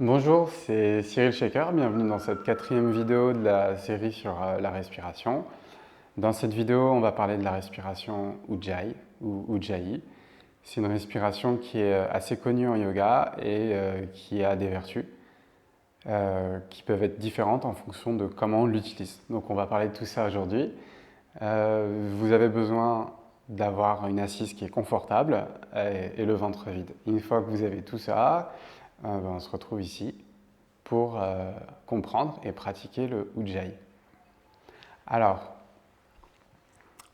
Bonjour, c'est Cyril Shaker, bienvenue dans cette quatrième vidéo de la série sur la respiration. Dans cette vidéo, on va parler de la respiration Ujjayi ou Ujjayi. C'est une respiration qui est assez connue en yoga et qui a des vertus qui peuvent être différentes en fonction de comment on l'utilise. Donc on va parler de tout ça aujourd'hui. Vous avez besoin d'avoir une assise qui est confortable et le ventre vide. Une fois que vous avez tout ça, on se retrouve ici pour comprendre et pratiquer le Ujjayi. Alors,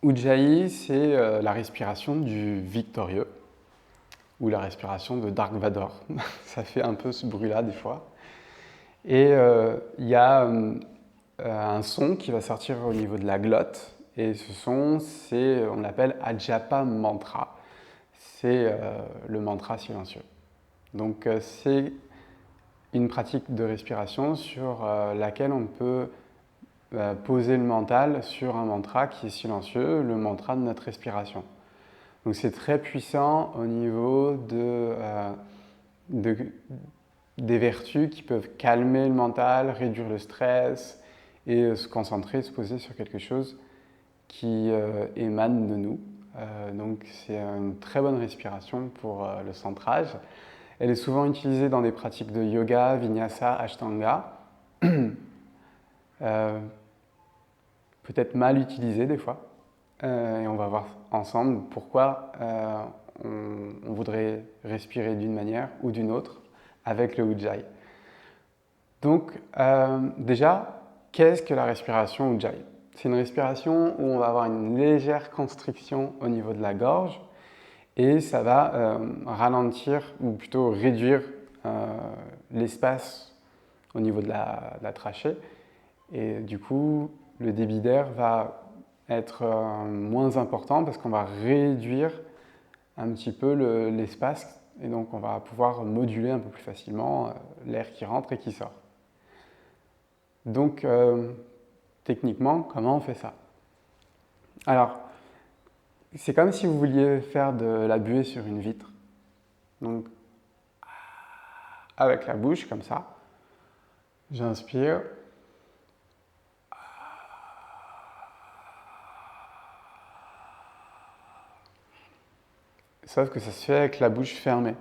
Ujjayi, c'est la respiration du victorieux ou la respiration de Dark Vador. Ça fait un peu ce bruit-là des fois. Et il y a un son qui va sortir au niveau de la glotte. Et ce son, on l'appelle Ajapa Mantra. C'est le mantra silencieux. Donc c'est une pratique de respiration sur laquelle on peut poser le mental sur un mantra qui est silencieux, le mantra de notre respiration. Donc c'est très puissant au niveau des vertus qui peuvent calmer le mental, réduire le stress et se concentrer, se poser sur quelque chose qui émane de nous. Donc c'est une très bonne respiration pour le centrage. Elle est souvent utilisée dans des pratiques de yoga, vinyasa, ashtanga. Peut-être mal utilisée des fois. Et on va voir ensemble pourquoi on voudrait respirer d'une manière ou d'une autre avec le Ujjayi. Donc déjà, qu'est-ce que la respiration Ujjayi? C'est une respiration où on va avoir une légère constriction au niveau de la gorge et ça va ralentir ou plutôt réduire l'espace au niveau de la trachée. Et du coup, le débit d'air va être moins important parce qu'on va réduire un petit peu l'espace et donc on va pouvoir moduler un peu plus facilement l'air qui rentre et qui sort. Donc, techniquement, comment on fait ça? Alors, c'est comme si vous vouliez faire de la buée sur une vitre. Donc, avec la bouche, comme ça, j'inspire. Sauf que ça se fait avec la bouche fermée.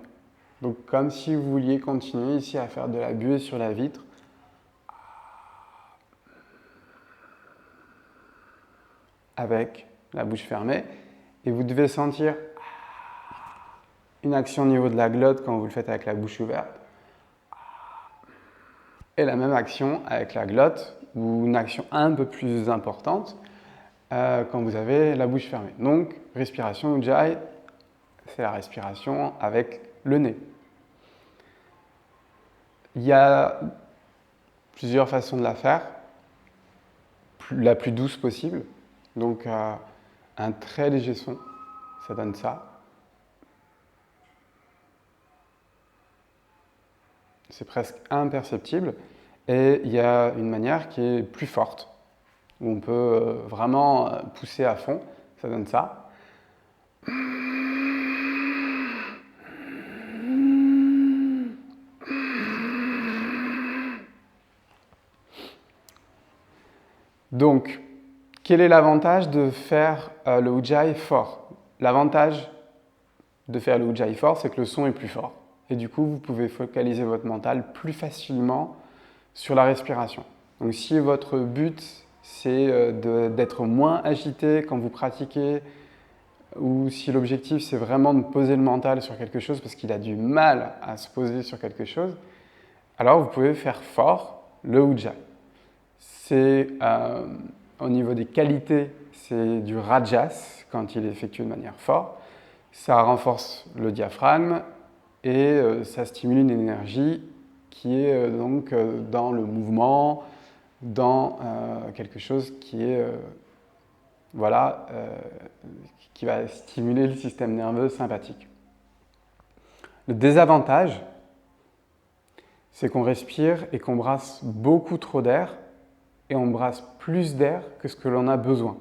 Donc, comme si vous vouliez continuer ici à faire de la buée sur la vitre. Avec la bouche fermée. Et vous devez sentir une action au niveau de la glotte quand vous le faites avec la bouche ouverte. Et la même action avec la glotte, ou une action un peu plus importante quand vous avez la bouche fermée. Donc, respiration Ujjayi, c'est la respiration avec le nez. Il y a plusieurs façons de la faire, la plus douce possible. Donc, un très léger son, ça donne ça. C'est presque imperceptible. Et il y a une manière qui est plus forte, où on peut vraiment pousser à fond, ça donne ça. Donc, quel est l'avantage de faire le Ujjayi fort? L'avantage de faire le Ujjayi fort, c'est que le son est plus fort. Et du coup, vous pouvez focaliser votre mental plus facilement sur la respiration. Donc, si votre but, c'est d'être moins agité quand vous pratiquez, ou si l'objectif, c'est vraiment de poser le mental sur quelque chose parce qu'il a du mal à se poser sur quelque chose, alors vous pouvez faire fort le Ujjayi. C'est au niveau des qualités, c'est du rajas quand il est effectué de manière forte. Ça renforce le diaphragme et ça stimule une énergie qui est donc dans le mouvement, dans quelque chose qui est qui va stimuler le système nerveux sympathique. Le désavantage, c'est qu'on respire et qu'on brasse beaucoup trop d'air et on brasse plus d'air que ce que l'on a besoin.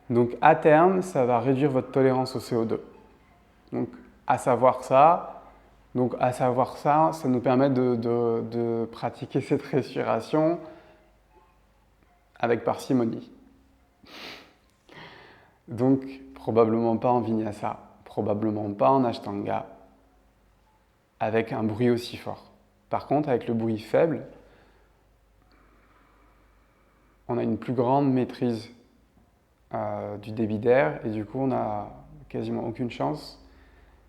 Donc à terme, ça va réduire votre tolérance au CO2. Donc à savoir ça, Donc à savoir ça, ça nous permet de pratiquer cette respiration avec parcimonie. Donc probablement pas en vinyasa, probablement pas en ashtanga, avec un bruit aussi fort. Par contre, avec le bruit faible, on a une plus grande maîtrise du débit d'air et du coup on n'a quasiment aucune chance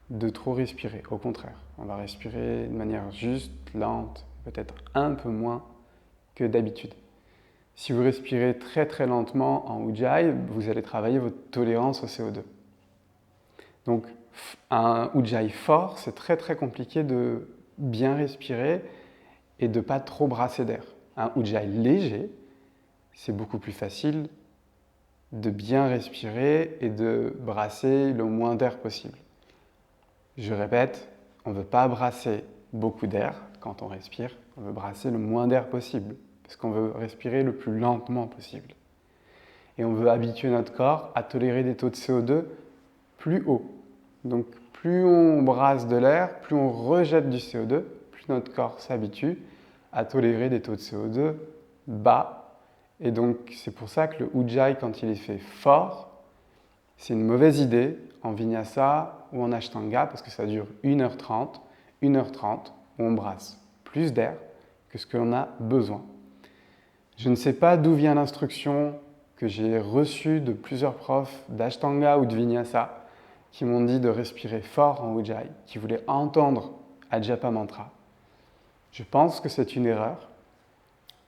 de trop respirer. Au contraire, on va respirer de manière juste, lente, peut-être un peu moins que d'habitude. Si vous respirez très très lentement en Ujjayi, vous allez travailler votre tolérance au CO2. Donc un Ujjayi fort, c'est très très compliqué de bien respirer et de ne pas trop brasser d'air. Un Ujjayi léger, c'est beaucoup plus facile de bien respirer et de brasser le moins d'air possible. Je répète, on ne veut pas brasser beaucoup d'air quand on respire, on veut brasser le moins d'air possible, parce qu'on veut respirer le plus lentement possible. Et on veut habituer notre corps à tolérer des taux de CO2 plus hauts. Donc plus on brasse de l'air, plus on rejette du CO2, plus notre corps s'habitue à tolérer des taux de CO2 bas. Et donc c'est pour ça que le Ujjayi, quand il est fait fort, c'est une mauvaise idée en vinyasa ou en ashtanga parce que ça dure 1h30, 1h30 où on brasse plus d'air que ce qu'on a besoin. Je ne sais pas d'où vient l'instruction que j'ai reçue de plusieurs profs d'ashtanga ou de vinyasa qui m'ont dit de respirer fort en Ujjayi, qui voulaient entendre Ajapa Mantra. Je pense que c'est une erreur.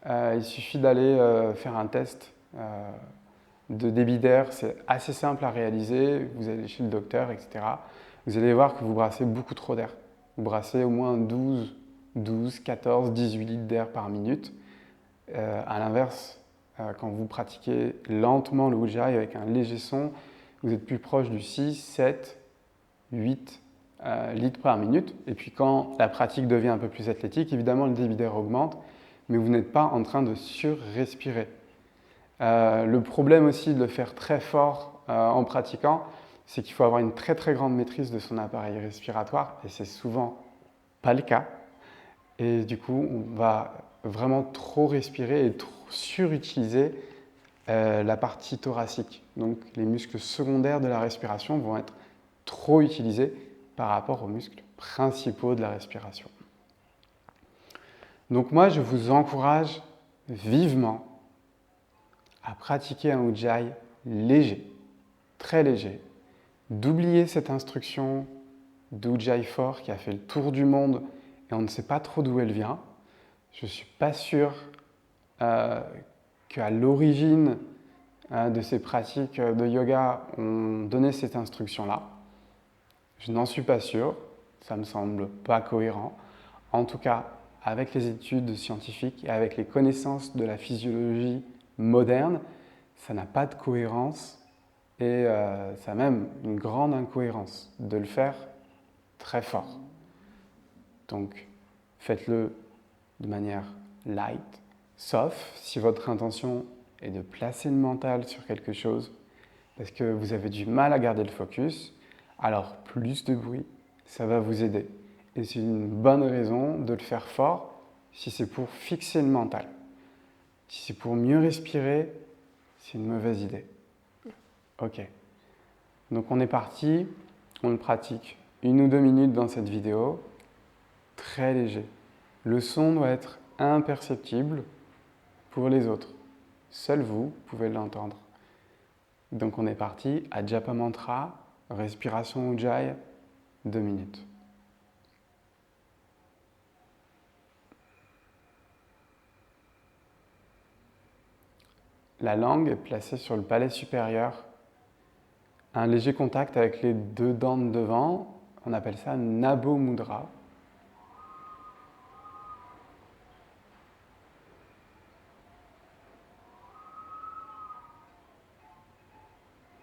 Il suffit d'aller faire un test de débit d'air, c'est assez simple à réaliser, vous allez chez le docteur, etc. Vous allez voir que vous brassez beaucoup trop d'air. Vous brassez au moins 12, 14, 18 litres d'air par minute. À l'inverse, quand vous pratiquez lentement le Ujjayi avec un léger son, vous êtes plus proche du 6, 7, 8 litres par minute. Et puis quand la pratique devient un peu plus athlétique, évidemment le débit d'air augmente, mais vous n'êtes pas en train de surrespirer. Le problème aussi de le faire très fort en pratiquant, c'est qu'il faut avoir une très très grande maîtrise de son appareil respiratoire et c'est souvent pas le cas. Et du coup, on va vraiment trop respirer et trop surutiliser la partie thoracique. Donc les muscles secondaires de la respiration vont être trop utilisés par rapport aux muscles principaux de la respiration. Donc moi, je vous encourage vivement à pratiquer un Ujjayi léger, très léger, d'oublier cette instruction d'Ujjayi fort qui a fait le tour du monde et on ne sait pas trop d'où elle vient. Je ne suis pas sûr qu'à l'origine de ces pratiques de yoga, on donnait cette instruction-là. Je n'en suis pas sûr, ça me semble pas cohérent. En tout cas, avec les études scientifiques et avec les connaissances de la physiologie moderne, ça n'a pas de cohérence et ça a même une grande incohérence de le faire très fort. Donc, faites-le de manière light, sauf si votre intention est de placer le mental sur quelque chose parce que vous avez du mal à garder le focus, alors plus de bruit, ça va vous aider. Et c'est une bonne raison de le faire fort si c'est pour fixer le mental. Si c'est pour mieux respirer, c'est une mauvaise idée. Ok. Donc on est parti, on le pratique 1 ou 2 minutes dans cette vidéo, très léger. Le son doit être imperceptible pour les autres. Seul vous pouvez l'entendre. Donc on est parti, Ajapa Mantra, respiration Ujjayi, 2 minutes. La langue est placée sur le palais supérieur. Un léger contact avec les 2 dents de devant, on appelle ça Nabho Mudra.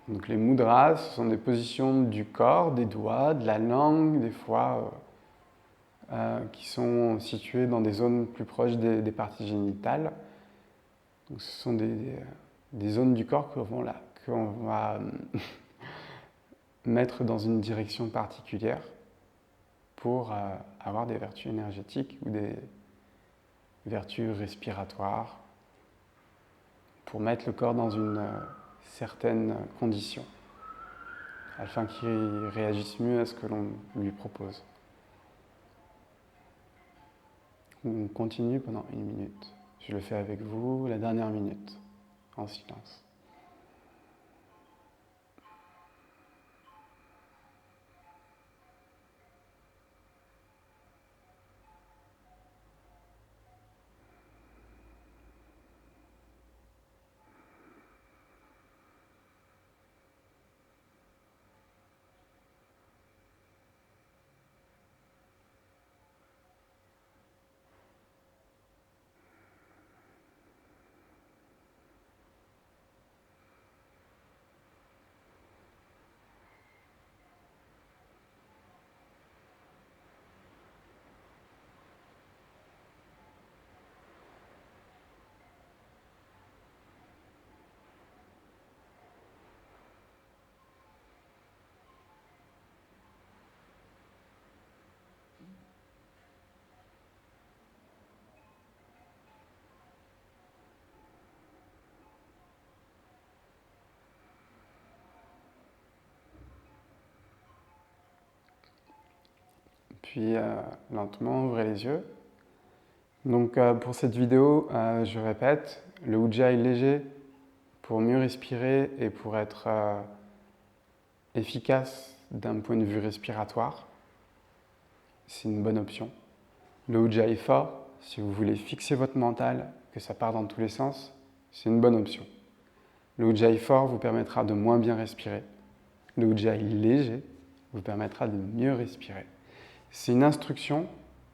Donc les mudras, ce sont des positions du corps, des doigts, de la langue, des fois qui sont situées dans des zones plus proches des parties génitales. Donc ce sont des zones du corps qu'on va mettre dans une direction particulière pour avoir des vertus énergétiques ou des vertus respiratoires, pour mettre le corps dans une certaine condition, afin qu'il réagisse mieux à ce que l'on lui propose. On continue pendant 1 minute. Je le fais avec vous, la dernière minute, en silence. Puis lentement, ouvrez les yeux. Donc pour cette vidéo, je répète, le Ujjayi léger pour mieux respirer et pour être efficace d'un point de vue respiratoire, c'est une bonne option. Le Ujjayi fort, si vous voulez fixer votre mental, que ça part dans tous les sens, c'est une bonne option. Le Ujjayi fort vous permettra de moins bien respirer. Le Ujjayi léger vous permettra de mieux respirer. C'est une instruction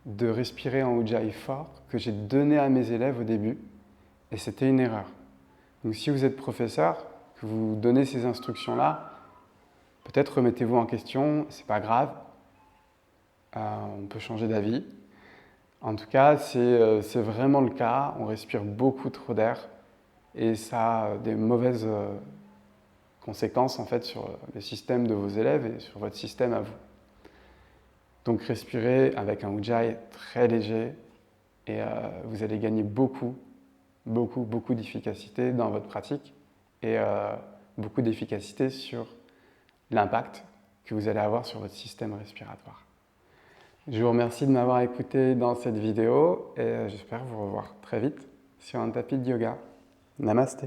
de respirer en Ujjayi fort que j'ai donnée à mes élèves au début et c'était une erreur. Donc si vous êtes professeur, que vous donnez ces instructions-là, peut-être remettez-vous en question, c'est pas grave, on peut changer d'avis. En tout cas, c'est vraiment le cas, on respire beaucoup trop d'air et ça a des mauvaises conséquences en fait sur le système de vos élèves et sur votre système à vous. Donc respirez avec un Ujjayi très léger et vous allez gagner beaucoup d'efficacité dans votre pratique et beaucoup d'efficacité sur l'impact que vous allez avoir sur votre système respiratoire. Je vous remercie de m'avoir écouté dans cette vidéo et j'espère vous revoir très vite sur un tapis de yoga. Namasté.